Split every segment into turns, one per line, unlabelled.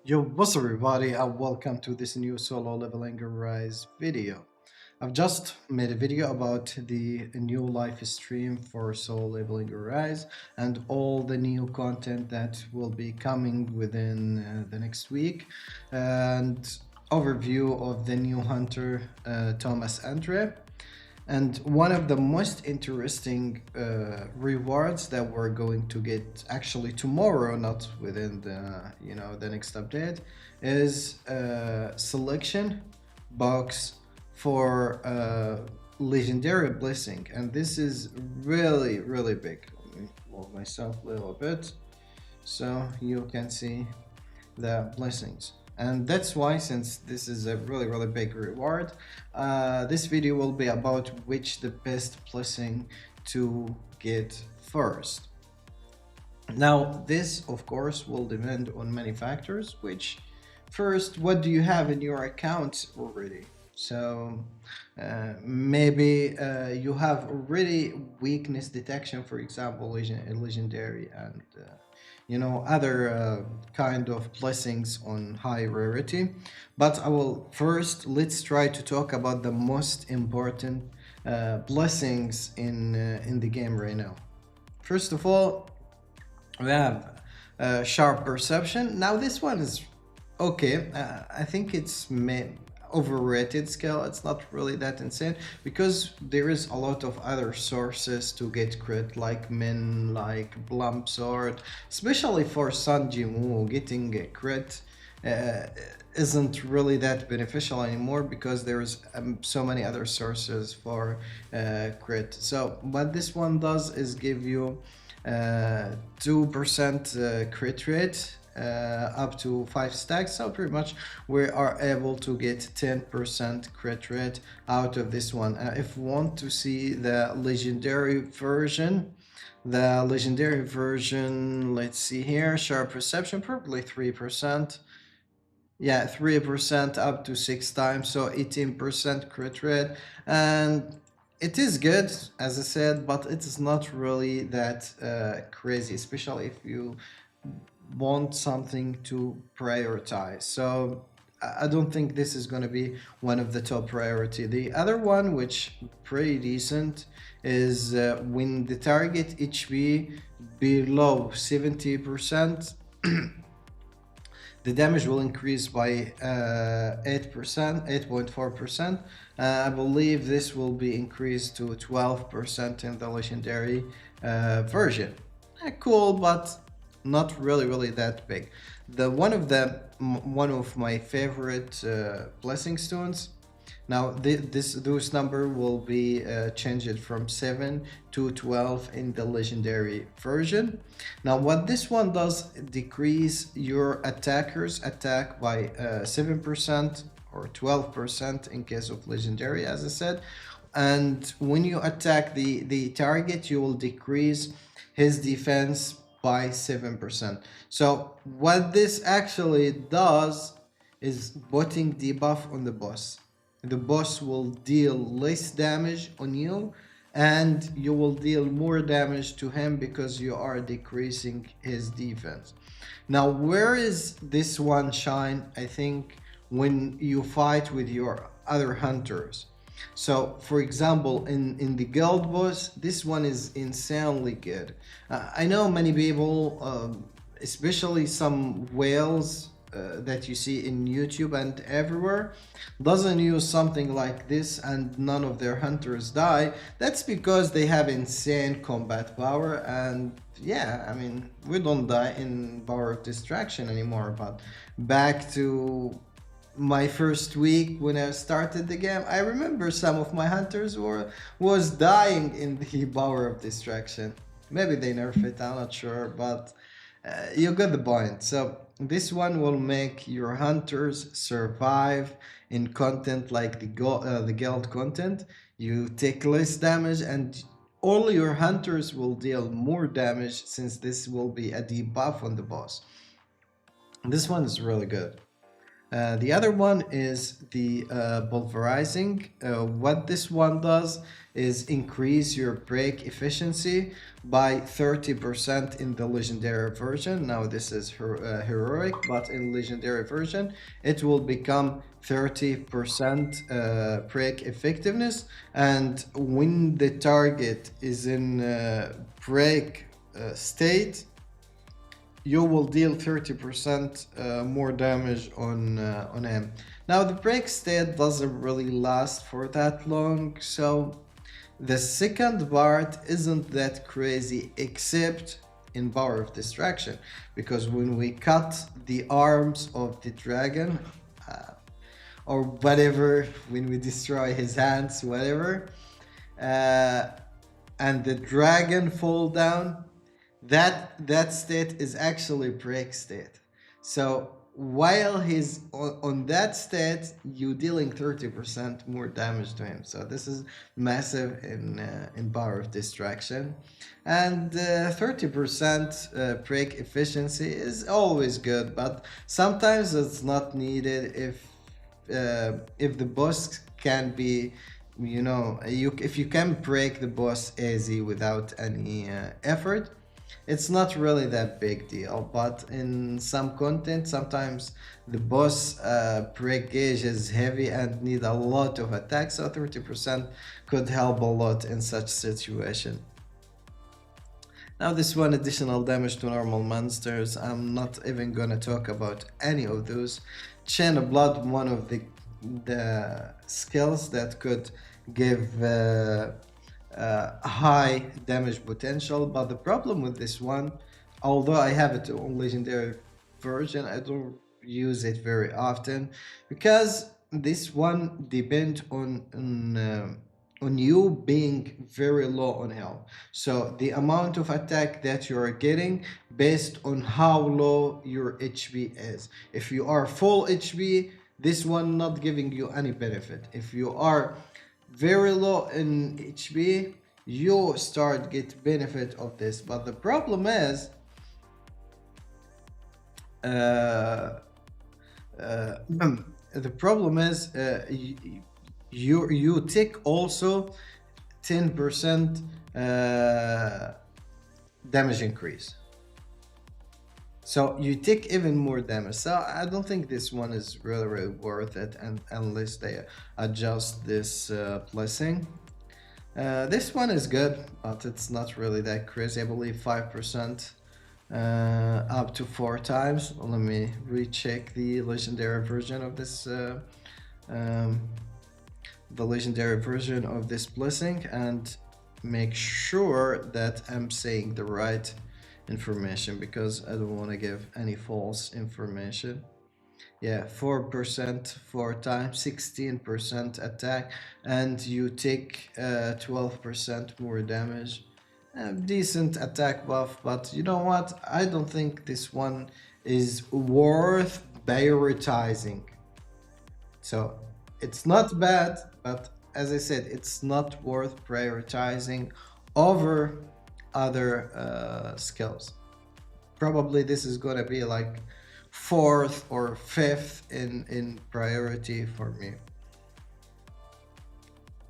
Yo, what's up everybody and welcome to this new solo leveling rise video. I've just made a video about the new live stream for solo leveling rise and all the new content that will be coming within the next week and overview of the new hunter Thomas Andre. And one of the most interesting rewards that we're going to get actually tomorrow, not within the next update, is selection box for legendary blessing, and this is really big. Let me move myself a little bit so you can see the blessings. And that's why, since this is a really big reward, this video will be about which the best blessing to get first. Now this of course will depend on many factors, which first, what do you have in your account already? So maybe you have already weakness detection, for example, legendary, and other kind of blessings on high rarity. But I will first, let's try to talk about the most important blessings in the game right now. First of all, we have sharp perception. Now this one is okay. I think it's overrated skill. It's not really that insane because there is a lot of other sources to get crit, like Min, like Blump Sword, especially for Sun Jimu. Getting a crit uh, isn't really that beneficial anymore because there's so many other sources for crit. So what this one does is give you 2% crit rate up to 5 stacks, so pretty much we are able to get 10% crit rate out of this one. If you want to see the legendary version, let's see here, sharp perception, probably 3%. Yeah, 3% up to 6 times, so 18% crit rate. And it is good, as I said, but it is not really that crazy, especially if you want something to prioritize. So I don't think this is going to be one of the top priority. The other one, which pretty decent, is when the target HP below 70%, the damage will increase by 8%, 8.4%. I believe this will be increased to 12% in the legendary version. Cool, but not really that big. One of my favorite blessing stones. Now those number will be changed from 7 to 12 in the legendary version. Now what this one does, decrease your attacker's attack by 7% or 12% in case of legendary, as I said. And when you attack the target, you will decrease his defense by 7%. So what this actually does is putting debuff on the boss. The boss will deal less damage on you and you will deal more damage to him because you are decreasing his defense. Now where is this one shine? I think when you fight with your other hunters. So for example, in the guild boss, this one is insanely good. I know many people, especially some whales that you see in YouTube and everywhere, doesn't use something like this and none of their hunters die. That's because they have insane combat power, and yeah, I mean, we don't die in power of distraction anymore. But back to my first week when I started the game, I remember some of my hunters was dying in the power of distraction. Maybe they nerf it, I'm not sure, but you got the point. So this one will make your hunters survive in content like the guild content. You take less damage and all your hunters will deal more damage since this will be a debuff on the boss. This one is really good. The other one is the pulverizing. What this one does is increase your brake efficiency by 30% in the legendary version. Now this is heroic, but in legendary version it will become 30% brake effectiveness, and when the target is in brake state, you will deal 30% more damage on him. Now the break state doesn't really last for that long, so the second part isn't that crazy except in Power of Distraction, because when we cut the arms of the dragon, or whatever, when we destroy his hands, whatever, uh, and the dragon fall down, that state is actually break state. So while he's on that state, you dealing 30% more damage to him. So this is massive in Power of Distraction, and 30% break efficiency is always good, but sometimes it's not needed if the boss can be, you know, if you can break the boss easy without any effort, it's not really that big deal. But in some content, sometimes the boss break gauge is heavy and need a lot of attack, so 30% could help a lot in such situation. Now this one, additional damage to normal monsters. I'm not even gonna talk about any of those. Chain of Blood, one of the skills that could give high damage potential, but the problem with this one, although I have it on legendary version, I don't use it very often because this one depends on you being very low on health. So the amount of attack that you are getting based on how low your HP is. If you are full HP, this one not giving you any benefit. If you are very low in HP, you start get benefit of this. But the problem is the problem is you take also 10% damage increase, so you take even more damage. So I don't think this one is really worth it, and unless they adjust this blessing. This one is good, but it's not really that crazy. I believe 5% up to 4 times. Let me recheck the legendary version of this blessing and make sure that I'm saying the right information, because I don't want to give any false information. Yeah, 4% 4 times, 16% attack, and you take 12% more damage. Decent attack buff, but you know what? I don't think this one is worth prioritizing. So it's not bad, but as I said, it's not worth prioritizing over other skills. Probably this is gonna be like 4th or 5th in priority for me.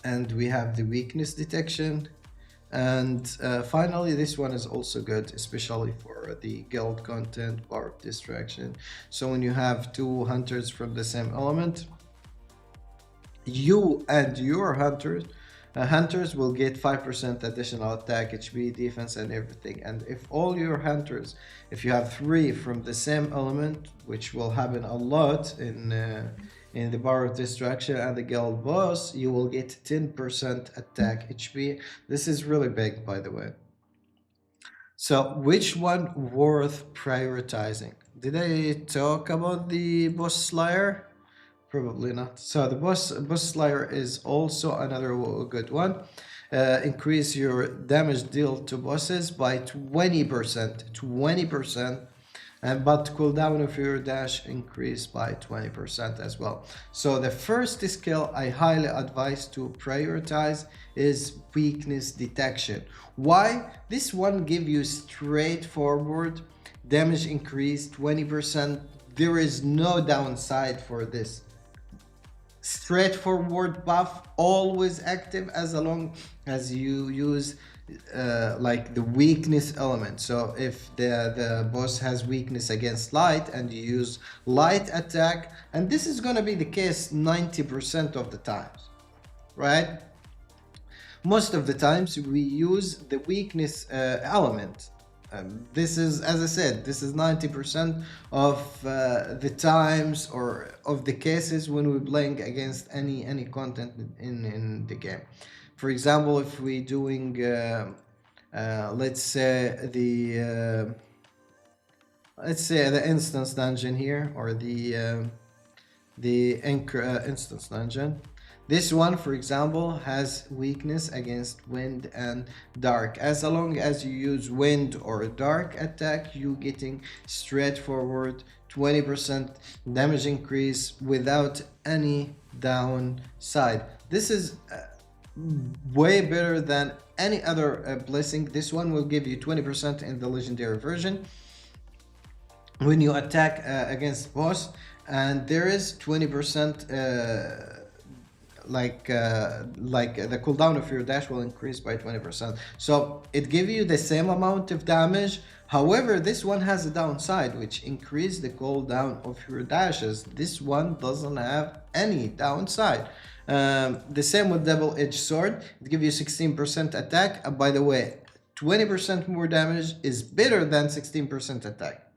And we have the weakness detection. And finally, this one is also good, especially for the guild content, Power of Distraction. So when you have 2 hunters from the same element, you and your hunters will get 5% additional attack, HP, defense, and everything. And if all your hunters, if you have 3 from the same element, which will happen a lot in the Power of Distraction and the guild boss, you will get 10% attack HP. This is really big, by the way. So which one worth prioritizing? Did I talk about the boss slayer? Probably not. So the boss slayer is also another good one. Increase your damage dealt to bosses by 20%, but cooldown of your dash increase by 20% as well. So the first skill I highly advise to prioritize is weakness detection. Why? This one give you straightforward damage increase 20%, there is no downside for this. Straightforward buff, always active as long as you use like the weakness element. So if the boss has weakness against light and you use light attack, and this is going to be the case 90% of the times, right? Most of the times we use the weakness element. This is, as I said, this is 90% of the times or of the cases when we're playing against any content in the game. For example, if we're doing, let's say the instance dungeon here, or the instance dungeon. This one, for example, has weakness against wind and dark. As long as you use wind or dark attack, you getting straightforward 20% damage increase without any downside. This is way better than any other blessing. This one will give you 20% in the legendary version when you attack against boss, and there is 20% like the cooldown of your dash will increase by 20%, so it gives you the same amount of damage. However, this one has a downside, which increase the cooldown of your dashes. This one doesn't have any downside. The same with double-edged sword. It gives you 16% attack, and by the way, 20% more damage is better than 16% attack.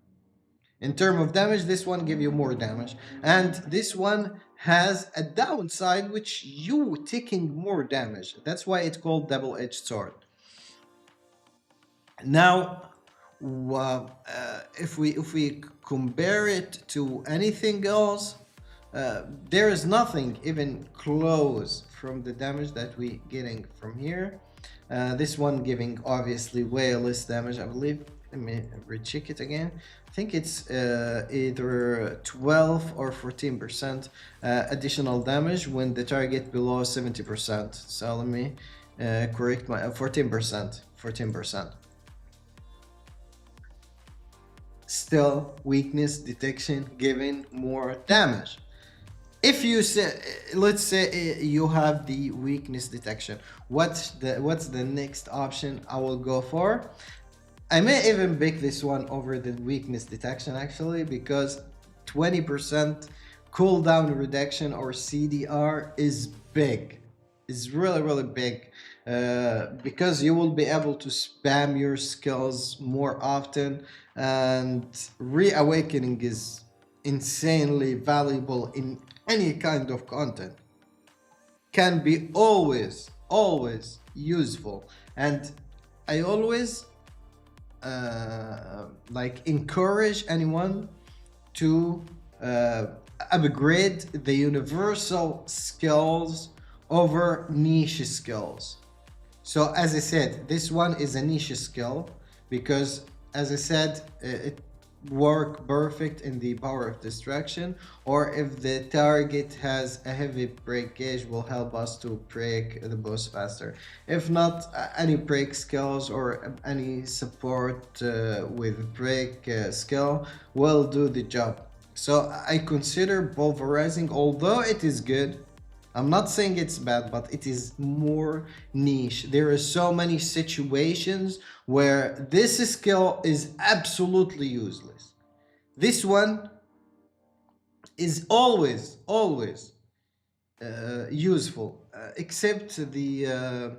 In terms of damage, this one gives you more damage, and this one has a downside, which you taking more damage. That's why it's called double-edged sword. Now, if we compare it to anything else, there is nothing even close from the damage that we getting from here. This one giving obviously way less damage, I believe. Let me recheck it again. I think it's either 12 or 14% additional damage when the target below 70%. So let me correct my 14%. 14%. Still, weakness detection giving more damage. If you say, let's say you have the weakness detection, what's the next option I will go for? I may even pick this one over the weakness detection, actually, because 20% cooldown reduction, or CDR, is big. It's really big, because you will be able to spam your skills more often, and reawakening is insanely valuable in any kind of content. Can be always useful, and I always like encourage anyone to upgrade the universal skills over niche skills. So as I said, this one is a niche skill because, as I said, it work perfect in the power of distraction, or if the target has a heavy break gauge, will help us to break the boss faster. If not, any break skills or any support with break skill will do the job. So I consider pulverizing, although it is good, I'm not saying it's bad, but it is more niche. There are so many situations where this skill is absolutely useless. This one is always useful, except the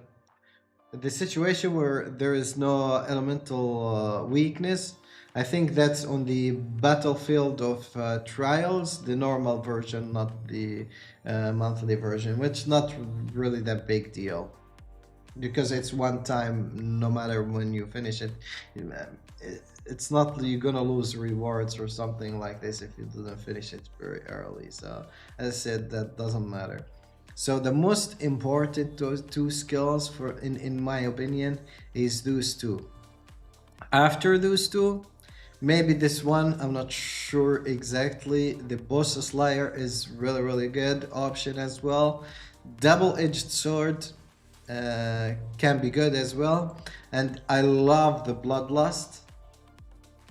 situation where there is no elemental weakness. I think that's on the Battlefield of Trials, the normal version, not the monthly version, which not really that big deal, because it's one time, no matter when you finish it. It's not you're gonna lose rewards or something like this if you didn't finish it very early. So as I said, that doesn't matter. So the most important two skills for in my opinion is those two. After those two, maybe this one, I'm not sure exactly. The Boss Slayer is really good option as well. Double-edged sword can be good as well, and I love the Bloodlust.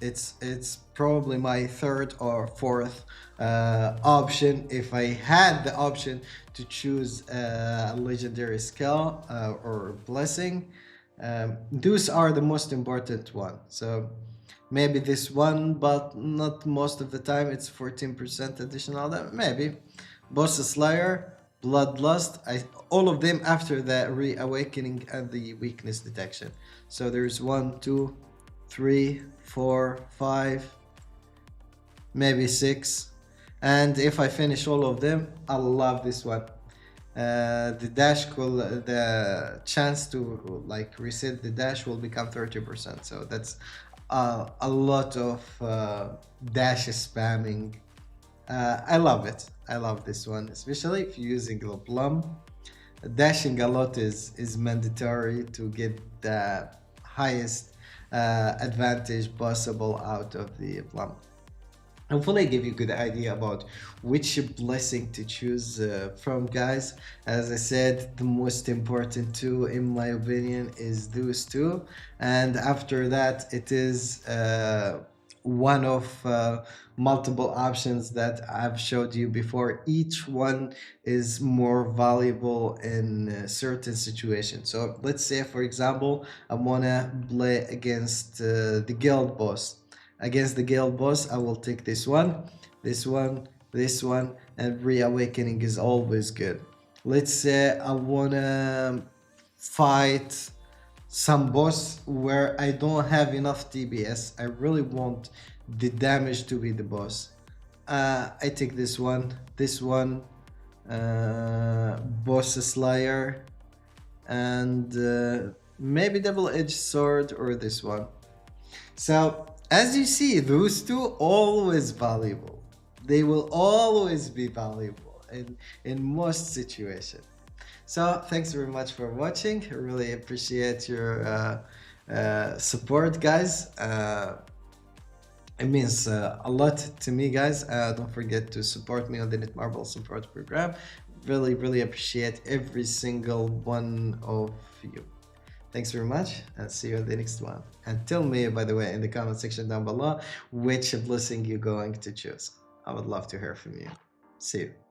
It's probably my third or fourth option if I had the option to choose a legendary skill or blessing. Those are the most important one. So maybe this one, but not most of the time. It's 14% additional. Maybe Boss Slayer, Bloodlust. All of them after the reawakening and the weakness detection. So there's 1, 2, 3, 4, 5, maybe 6. And if I finish all of them, I love this one. The dash will, the chance to like reset the dash will become 30%. So that's a lot of dash spamming. I love it. I love this one, especially if you're using the plum. Dashing a lot is mandatory to get the highest advantage possible out of the plum. Hopefully, I give you a good idea about which blessing to choose from, guys. As I said, the most important two, in my opinion, is those two, and after that, it is one of multiple options that I've showed you before. Each one is more valuable in certain situations. So let's say, for example, I wanna play against the guild boss. Against the guild boss, I will take this one, this one, this one, and reawakening is always good. Let's say I wanna fight some boss where I don't have enough TBS. I really want the damage to be the boss. I take this one, boss slayer, and maybe double-edged sword or this one. So as you see, those two always valuable. They will always be valuable in most situations. So thanks very much for watching. I really appreciate your support, guys. It means a lot to me, guys. Don't forget to support me on the Netmarble support program. Really, really appreciate every single one of you. Thanks very much, and see you in the next one. And tell me, by the way, in the comment section down below, which blessing you're going to choose. I would love to hear from you. See you.